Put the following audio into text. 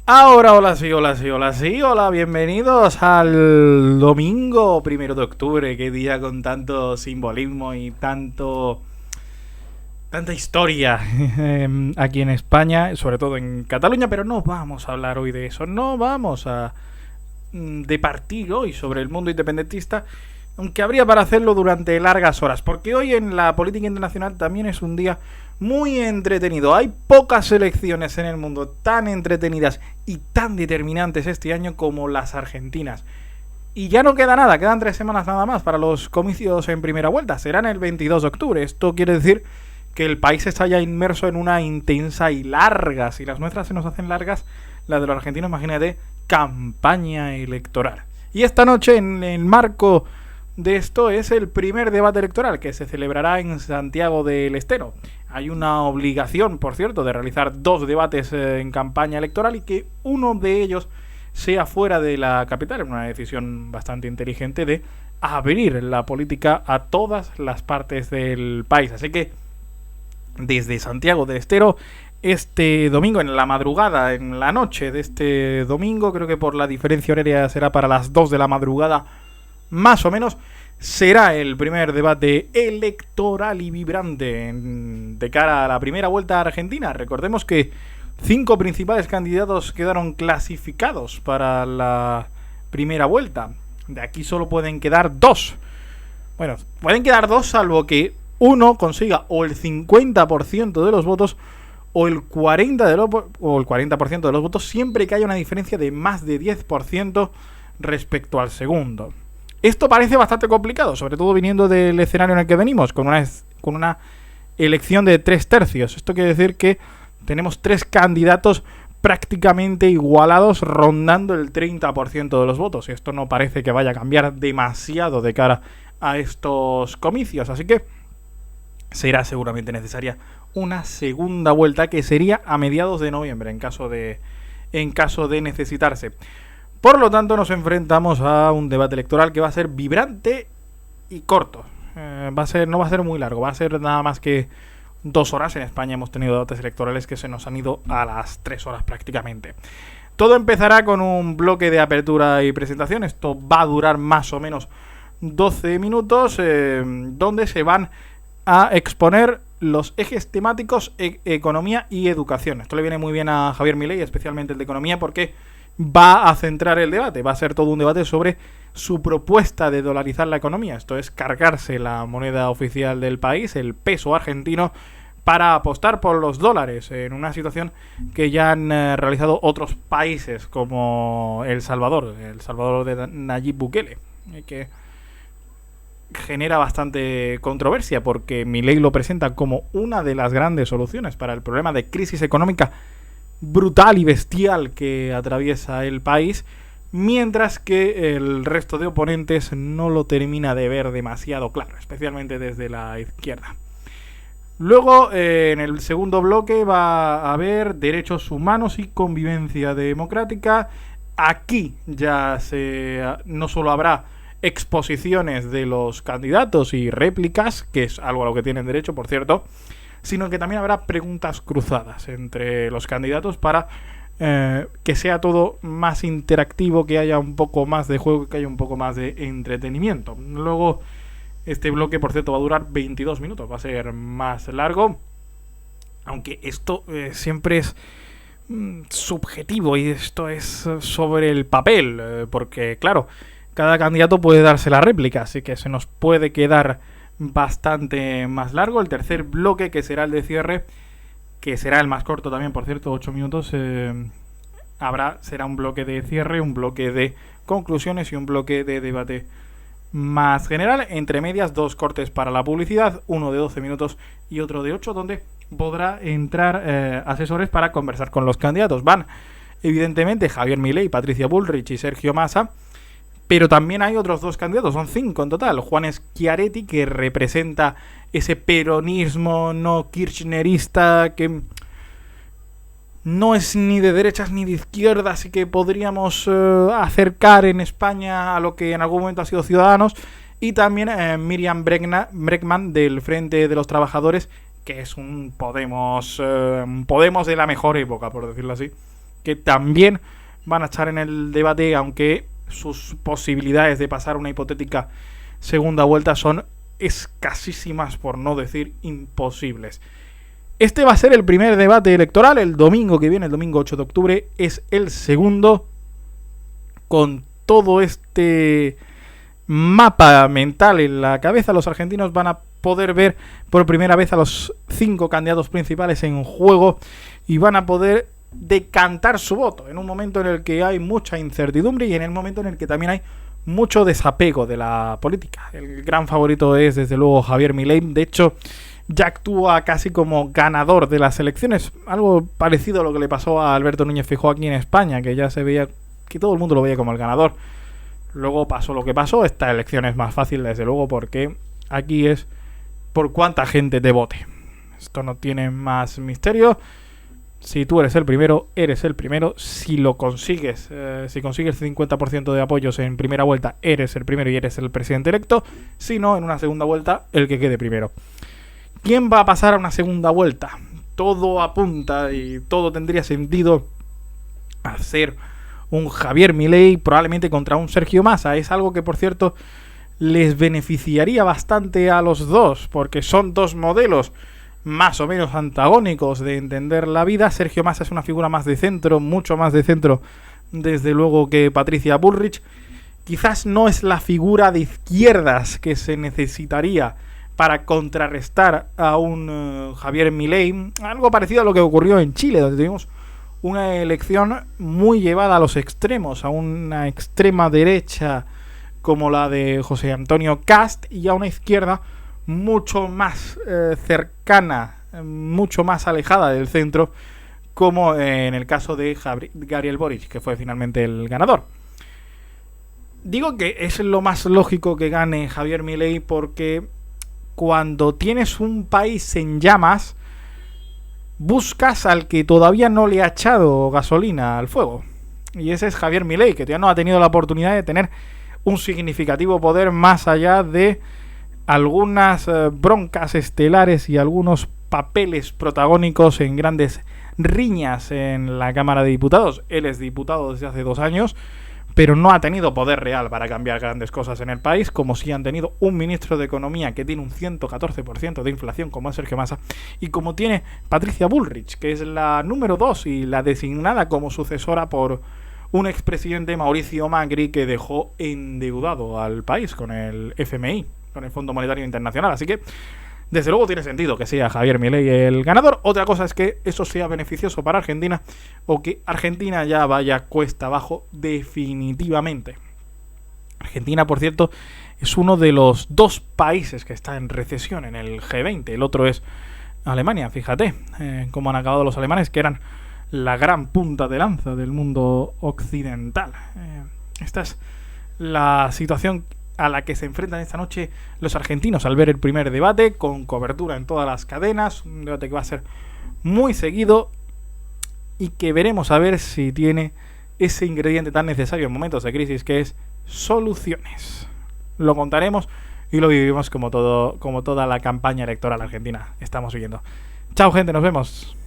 Ahora, hola, sí, hola, sí, hola, sí, hola, bienvenidos al domingo 1 de octubre, qué día con tanto simbolismo y tanta historia aquí en España, sobre todo en Cataluña, pero no vamos a hablar hoy de eso, no vamos a departir hoy sobre el mundo independentista, aunque habría para hacerlo durante largas horas, porque hoy en la política internacional también es un día muy entretenido. Hay pocas elecciones en el mundo tan entretenidas y tan determinantes este año como las argentinas. Y ya no queda nada, quedan 3 semanas nada más para los comicios en primera vuelta. Serán el 22 de octubre. Esto quiere decir que el país está ya inmerso en una intensa y larga, si las nuestras se nos hacen largas, las de los argentinos, imagínate, campaña electoral. Y esta noche, en el marco de esto, es el primer debate electoral que se celebrará en Santiago del Estero. Hay una obligación, por cierto, de realizar 2 debates en campaña electoral y que uno de ellos sea fuera de la capital. Una decisión bastante inteligente de abrir la política a todas las partes del país. Así que desde Santiago del Estero, este domingo, en la madrugada, en la noche de este domingo, creo que por la diferencia horaria será para las 2 de la madrugada, más o menos, será el primer debate electoral y vibrante de cara a la primera vuelta a Argentina. Recordemos que 5 principales candidatos quedaron clasificados para la primera vuelta. De aquí solo pueden quedar 2. Bueno, pueden quedar 2 salvo que uno consiga o el 50% de los votos o el 40% de los votos, siempre que haya una diferencia de más de 10% respecto al segundo. Esto parece bastante complicado, sobre todo viniendo del escenario en el que venimos, con una elección de 3/3. Esto quiere decir que tenemos 3 candidatos prácticamente igualados, rondando el 30% de los votos. Y esto no parece que vaya a cambiar demasiado de cara a estos comicios. Así que será seguramente necesaria una segunda vuelta, que sería a mediados de noviembre, en caso de necesitarse. Por lo tanto, nos enfrentamos a un debate electoral que va a ser vibrante y corto. No va a ser muy largo, va a ser nada más que 2 horas. En España hemos tenido debates electorales que se nos han ido a las 3 horas prácticamente. Todo empezará con un bloque de apertura y presentación. Esto va a durar más o menos 12 minutos, donde se van a exponer los ejes temáticos economía y educación. Esto le viene muy bien a Javier Milei, especialmente el de economía, porque va a centrar el debate. Va a ser todo un debate sobre su propuesta de dolarizar la economía. Esto es cargarse la moneda oficial del país, el peso argentino, para apostar por los dólares, en una situación que ya han realizado otros países como El Salvador de Nayib Bukele, que genera bastante controversia porque Milei lo presenta como una de las grandes soluciones para el problema de crisis económica brutal y bestial que atraviesa el país, mientras que el resto de oponentes no lo termina de ver demasiado claro, especialmente desde la izquierda. Luego, en el segundo bloque va a haber derechos humanos y convivencia democrática. Aquí ya no solo habrá exposiciones de los candidatos y réplicas, que es algo a lo que tienen derecho, por cierto, sino que también habrá preguntas cruzadas entre los candidatos para que sea todo más interactivo, que haya un poco más de juego, que haya un poco más de entretenimiento. Luego, este bloque, por cierto, va a durar 22 minutos, va a ser más largo, aunque esto siempre es subjetivo, y esto es sobre el papel, porque claro, cada candidato puede darse la réplica, así que se nos puede quedar bastante más largo. El tercer bloque, que será el de cierre, que será el más corto también, por cierto, 8 minutos, será un bloque de cierre, un bloque de conclusiones y un bloque de debate más general. Entre medias, 2 cortes para la publicidad, uno de 12 minutos y otro de 8, donde podrá entrar asesores para conversar con los candidatos. Van, evidentemente, Javier Milei, Patricia Bullrich y Sergio Massa, pero también hay otros 2 candidatos, son 5 en total. Juan Schiaretti, que representa ese peronismo no kirchnerista, que no es ni de derechas ni de izquierdas, así que podríamos acercar en España a lo que en algún momento ha sido Ciudadanos. Y también Miriam Bregman, del Frente de los Trabajadores, que es un Podemos de la mejor época, por decirlo así, que también van a estar en el debate, aunque sus posibilidades de pasar una hipotética segunda vuelta son escasísimas, por no decir imposibles. Este va a ser el primer debate electoral, el domingo que viene, el domingo 8 de octubre, es el segundo. Con todo este mapa mental en la cabeza, los argentinos van a poder ver por primera vez a los 5 candidatos principales en juego y van a poder decantar su voto en un momento en el que hay mucha incertidumbre y en el momento en el que también hay mucho desapego de la política. El gran favorito es desde luego Javier Milei. De hecho, ya actúa casi como ganador de las elecciones, algo parecido a lo que le pasó a Alberto Núñez Feijóo aquí en España, que ya se veía que todo el mundo lo veía como el ganador. Luego pasó lo que pasó. Esta elección es más fácil, desde luego, porque aquí es por cuánta gente te vote. Esto no tiene más misterio. Si tú eres el primero, eres el primero. Si lo consigues, si consigues 50% de apoyos en primera vuelta, eres el primero y eres el presidente electo. Si no, en una segunda vuelta, el que quede primero. ¿Quién va a pasar a una segunda vuelta? Todo apunta y todo tendría sentido a ser un Javier Milei, probablemente contra un Sergio Massa. Es algo que, por cierto, les beneficiaría bastante a los dos, porque son dos modelos más o menos antagónicos de entender la vida. Sergio Massa es una figura más de centro, mucho más de centro, desde luego, que Patricia Bullrich. Quizás no es la figura de izquierdas que se necesitaría para contrarrestar a un Javier Milei. Algo parecido a lo que ocurrió en Chile, donde tuvimos una elección muy llevada a los extremos, a una extrema derecha como la de José Antonio Kast y a una izquierda mucho más cercana, mucho más alejada del centro, como en el caso de Gabriel Boric, que fue finalmente el ganador. Digo que es lo más lógico que gane Javier Milei, porque cuando tienes un país en llamas, buscas al que todavía no le ha echado gasolina al fuego. Y ese es Javier Milei, que todavía no ha tenido la oportunidad de tener un significativo poder más allá de algunas broncas estelares y algunos papeles protagónicos en grandes riñas en la Cámara de Diputados. Él es diputado desde hace 2 años, pero no ha tenido poder real para cambiar grandes cosas en el país, como si han tenido un ministro de Economía que tiene un 114% de inflación, como es Sergio Massa, y como tiene Patricia Bullrich, que es la número 2 y la designada como sucesora por un expresidente, Mauricio Macri, que dejó endeudado al país con el FMI, con el Fondo Monetario Internacional. Así que, desde luego, tiene sentido que sea Javier Milei el ganador. Otra cosa es que eso sea beneficioso para Argentina o que Argentina ya vaya cuesta abajo definitivamente. Argentina, por cierto, es uno de los 2 países que está en recesión en el G20. El otro es Alemania. Fíjate cómo han acabado los alemanes, que eran la gran punta de lanza del mundo occidental. Esta es la situación a la que se enfrentan esta noche los argentinos al ver el primer debate, con cobertura en todas las cadenas. Un debate que va a ser muy seguido y que veremos a ver si tiene ese ingrediente tan necesario en momentos de crisis, que es soluciones. Lo contaremos y lo vivimos como toda la campaña electoral argentina estamos viviendo. Chao, gente, nos vemos.